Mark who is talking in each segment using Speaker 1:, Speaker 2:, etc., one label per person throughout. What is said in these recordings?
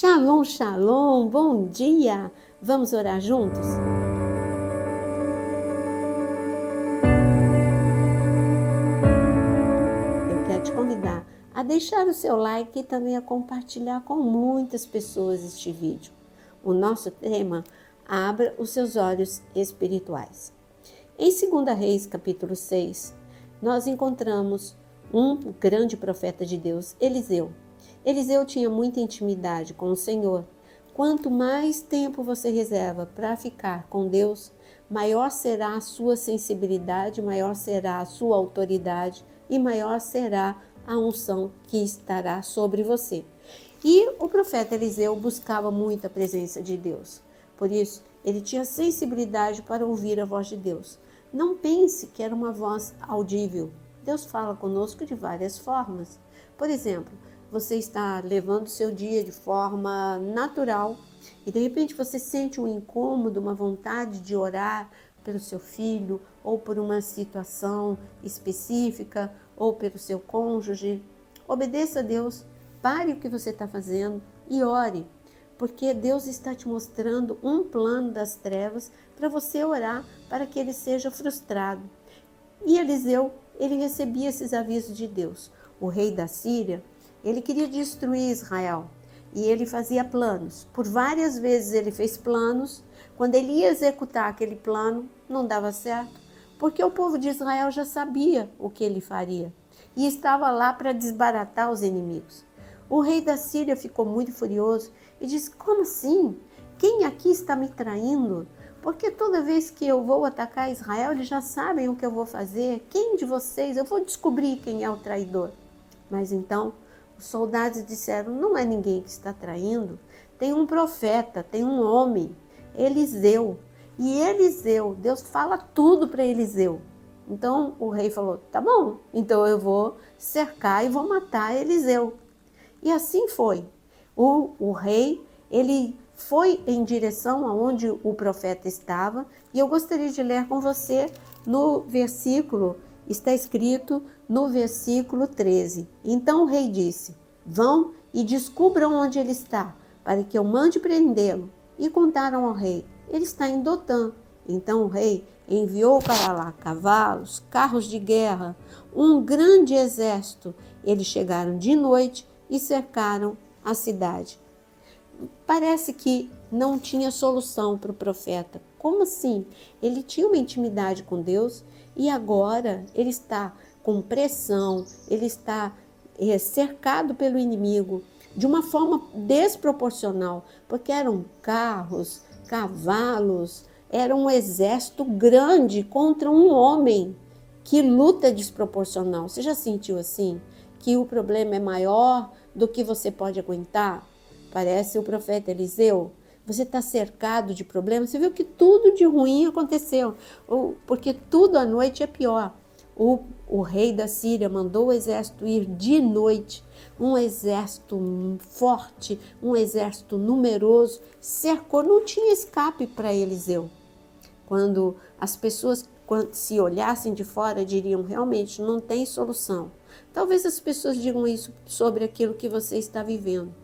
Speaker 1: Shalom, shalom, bom dia! Vamos orar juntos? Eu quero te convidar a deixar o seu like e também a compartilhar com muitas pessoas este vídeo. O nosso tema, abra os seus olhos espirituais. Em 2 Reis, capítulo 6, nós encontramos um grande profeta de Deus, Eliseu. Eliseu tinha muita intimidade com o Senhor. Quanto mais tempo você reserva para ficar com Deus, maior será a sua sensibilidade, maior será a sua autoridade e maior será a unção que estará sobre você. E o profeta Eliseu buscava muito a presença de Deus. Por isso, ele tinha sensibilidade para ouvir a voz de Deus. Não pense que era uma voz audível. Deus fala conosco de várias formas. Por exemplo, você está levando o seu dia de forma natural e de repente você sente um incômodo, uma vontade de orar pelo seu filho ou por uma situação específica ou pelo seu cônjuge. Obedeça a Deus, pare o que você está fazendo e ore, porque Deus está te mostrando um plano das trevas para você orar para que ele seja frustrado. E Eliseu, ele recebia esses avisos de Deus. O rei da Síria, ele queria destruir Israel e ele fazia planos. Por várias vezes ele fez planos. Quando ele ia executar aquele plano, não dava certo, porque o povo de Israel já sabia o que ele faria e estava lá para desbaratar os inimigos. O rei da Síria ficou muito furioso e disse: como assim? Quem aqui está me traindo? Porque toda vez que eu vou atacar Israel, eles já sabem o que eu vou fazer. Quem de vocês? Eu vou descobrir quem é o traidor. Mas então os soldados disseram: não é ninguém que está traindo, tem um profeta, tem um homem, Eliseu. E Eliseu, Deus fala tudo para Eliseu. Então o rei falou: tá bom, então eu vou cercar e vou matar Eliseu. E assim foi. O rei, ele foi em direção aonde o profeta estava, e eu gostaria de ler com você no versículo, está escrito no versículo 13. Então o rei disse: vão e descubram onde ele está, para que eu mande prendê-lo. E contaram ao rei: ele está em Dotã. Então o rei enviou para lá cavalos, carros de guerra, um grande exército. Eles chegaram de noite e cercaram a cidade. Parece que não tinha solução para o profeta. Como assim? Ele tinha uma intimidade com Deus e agora ele está com pressão, ele está cercado pelo inimigo de uma forma desproporcional, porque eram carros, cavalos, era um exército grande contra um homem. Que luta desproporcional. Você já sentiu assim? Que o problema é maior do que você pode aguentar? Parece o profeta Eliseu. Você está cercado de problemas. Você viu que tudo de ruim aconteceu, porque tudo à noite é pior. O rei da Síria mandou o exército ir de noite. Um exército forte, um exército numeroso, cercou, não tinha escape para Eliseu. Quando as pessoas se olhassem de fora, diriam: realmente não tem solução. Talvez as pessoas digam isso sobre aquilo que você está vivendo,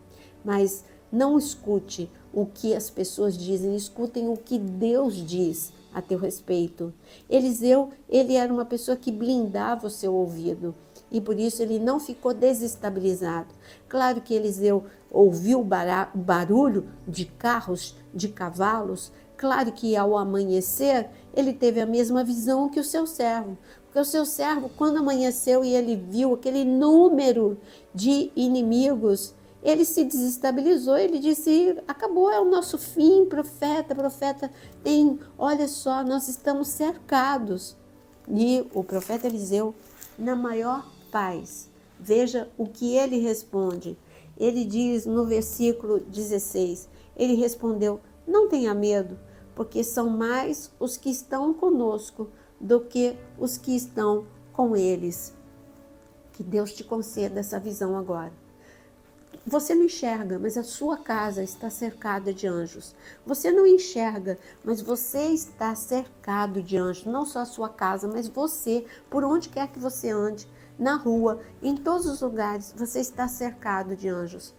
Speaker 1: mas não escute o que as pessoas dizem, escutem o que Deus diz a teu respeito. Eliseu, ele era uma pessoa que blindava o seu ouvido e por isso ele não ficou desestabilizado. Claro que Eliseu ouviu o barulho de carros, de cavalos. Claro que ao amanhecer ele teve a mesma visão que o seu servo. Porque o seu servo, quando amanheceu e ele viu aquele número de inimigos, ele se desestabilizou, ele disse: acabou, é o nosso fim, profeta, olha só, nós estamos cercados. E o profeta Eliseu, na maior paz, veja o que ele responde. Ele diz no versículo 16, ele respondeu: não tenha medo, porque são mais os que estão conosco do que os que estão com eles. Que Deus te conceda essa visão agora. Você não enxerga, mas a sua casa está cercada de anjos. Você não enxerga, mas você está cercado de anjos. Não só a sua casa, mas você, por onde quer que você ande, na rua, em todos os lugares, você está cercado de anjos.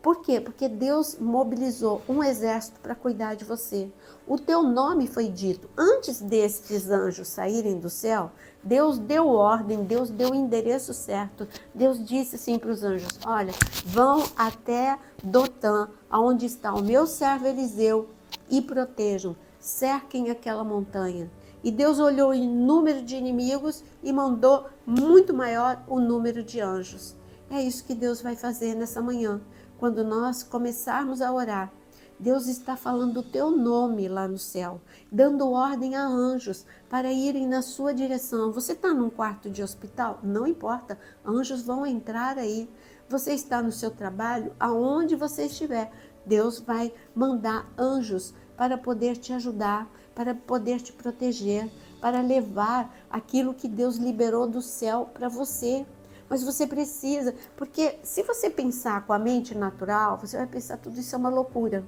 Speaker 1: Por quê? Porque Deus mobilizou um exército para cuidar de você. O teu nome foi dito. Antes destes anjos saírem do céu, Deus deu ordem, Deus deu o endereço certo. Deus disse assim para os anjos: olha, vão até Dotã, aonde está o meu servo Eliseu, e protejam, cerquem aquela montanha. E Deus olhou em número de inimigos e mandou muito maior o número de anjos. É isso que Deus vai fazer nessa manhã. Quando nós começarmos a orar, Deus está falando o teu nome lá no céu, dando ordem a anjos para irem na sua direção. Você está num quarto de hospital? Não importa, anjos vão entrar aí. Você está no seu trabalho? Aonde você estiver, Deus vai mandar anjos para poder te ajudar, para poder te proteger, para levar aquilo que Deus liberou do céu para você. Mas você precisa, porque se você pensar com a mente natural, você vai pensar tudo isso é uma loucura.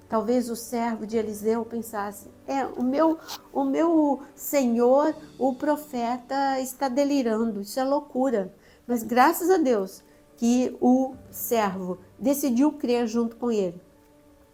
Speaker 1: Talvez o servo de Eliseu pensasse, o meu senhor, o profeta está delirando, isso é loucura. Mas graças a Deus que o servo decidiu crer junto com ele.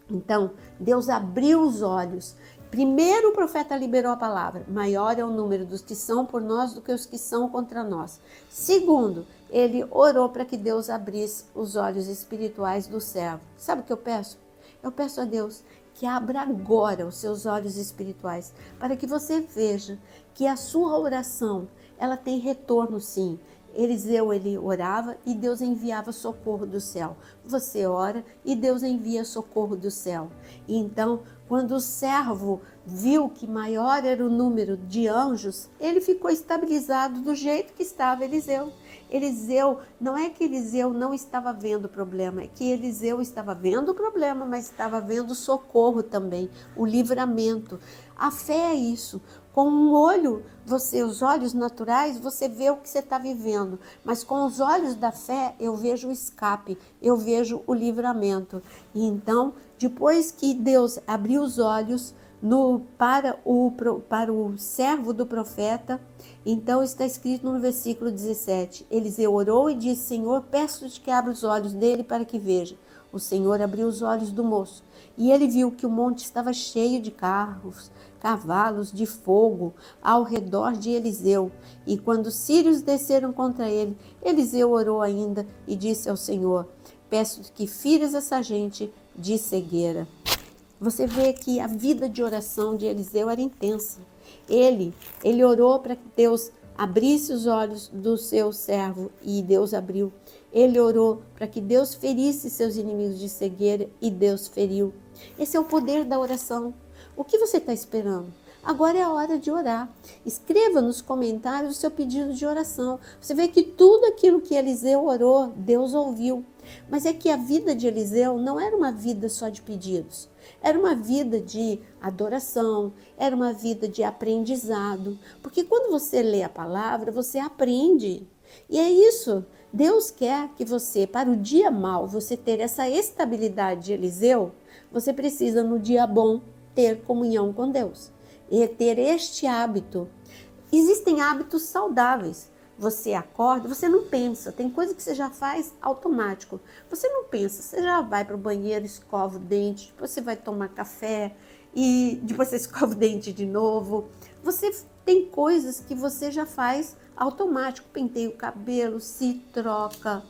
Speaker 1: Então, Deus abriu os olhos. Primeiro o profeta liberou a palavra. Maior é o número dos que são por nós do que os que são contra nós. Segundo, ele orou para que Deus abrisse os olhos espirituais do servo. Sabe o que eu peço? Eu peço a Deus que abra agora os seus olhos espirituais, para que você veja que a sua oração, ela tem retorno sim. Eliseu, ele orava e Deus enviava socorro do céu. Você ora e Deus envia socorro do céu. E então, quando o servo viu que maior era o número de anjos, ele ficou estabilizado do jeito que estava Eliseu. Eliseu, não é que Eliseu não estava vendo o problema, é que Eliseu estava vendo o problema, mas estava vendo o socorro também, o livramento. A fé é isso. Com um olho, os olhos naturais, você vê o que você está vivendo. Mas com os olhos da fé, eu vejo o escape, eu vejo o livramento. E então, depois que Deus abriu os olhos para o servo do profeta, então está escrito no versículo 17, Eliseu orou e disse, Senhor, peço-te que abra os olhos dele para que veja. O Senhor abriu os olhos do moço, e ele viu que o monte estava cheio de carros, cavalos de fogo ao redor de Eliseu. E quando os sírios desceram contra ele, Eliseu orou ainda e disse ao Senhor, peço que fires essa gente de cegueira. Você vê que a vida de oração de Eliseu era intensa. Ele orou para que Deus abrisse os olhos do seu servo e Deus abriu. Ele orou para que Deus ferisse seus inimigos de cegueira e Deus feriu. Esse é o poder da oração. O que você está esperando? Agora é a hora de orar. Escreva nos comentários o seu pedido de oração. Você vê que tudo aquilo que Eliseu orou, Deus ouviu. Mas é que a vida de Eliseu não era uma vida só de pedidos. Era uma vida de adoração, era uma vida de aprendizado. Porque quando você lê a palavra, você aprende. E é isso. Deus quer que você, para o dia mau, você ter essa estabilidade de Eliseu, você precisa no dia bom ter comunhão com Deus. E ter este hábito. Existem hábitos saudáveis. Você acorda, você não pensa, tem coisa que você já faz automático. Você não pensa, você já vai para o banheiro, escova o dente, depois você vai tomar café e depois você escova o dente de novo. Você tem coisas que você já faz automático, penteia o cabelo, se troca.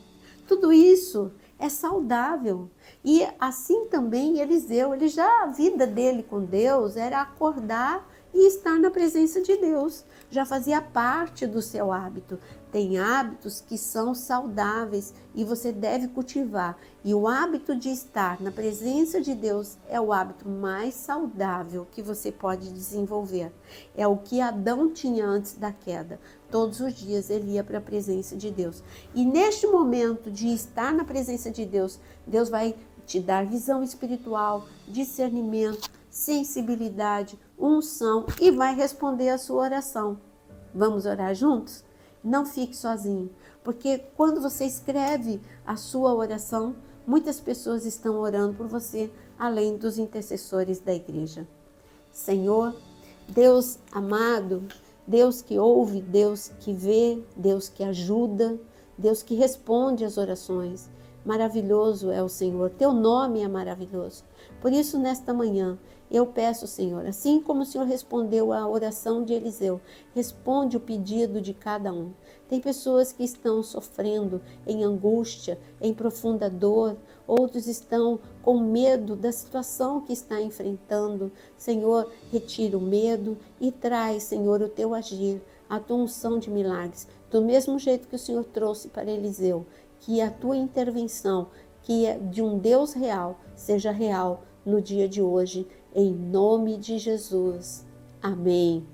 Speaker 1: Tudo isso é saudável. E assim também Eliseu, a vida dele com Deus era acordar e estar na presença de Deus. Já fazia parte do seu hábito. Tem hábitos que são saudáveis e você deve cultivar. E o hábito de estar na presença de Deus é o hábito mais saudável que você pode desenvolver. É o que Adão tinha antes da queda. Todos os dias ele ia para a presença de Deus. E neste momento de estar na presença de Deus, Deus vai te dar visão espiritual, discernimento, sensibilidade, unção e vai responder a sua oração. Vamos orar juntos? Não fique sozinho, porque quando você escreve a sua oração, muitas pessoas estão orando por você, além dos intercessores da igreja. Senhor, Deus amado, Deus que ouve, Deus que vê, Deus que ajuda, Deus que responde às orações. Maravilhoso é o Senhor, teu nome é maravilhoso. Por isso, nesta manhã, eu peço, Senhor, assim como o Senhor respondeu à oração de Eliseu, responde o pedido de cada um. Tem pessoas que estão sofrendo em angústia, em profunda dor, outros estão com medo da situação que está enfrentando. Senhor, retira o medo e traz, Senhor, o teu agir, a tua unção de milagres, do mesmo jeito que o Senhor trouxe para Eliseu, que a tua intervenção, que é de um Deus real, seja real no dia de hoje, em nome de Jesus. Amém.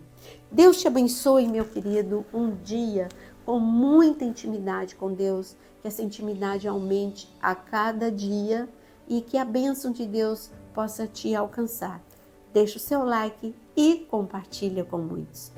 Speaker 1: Deus te abençoe, meu querido, um dia com muita intimidade com Deus, que essa intimidade aumente a cada dia e que a bênção de Deus possa te alcançar. Deixa o seu like e compartilha com muitos.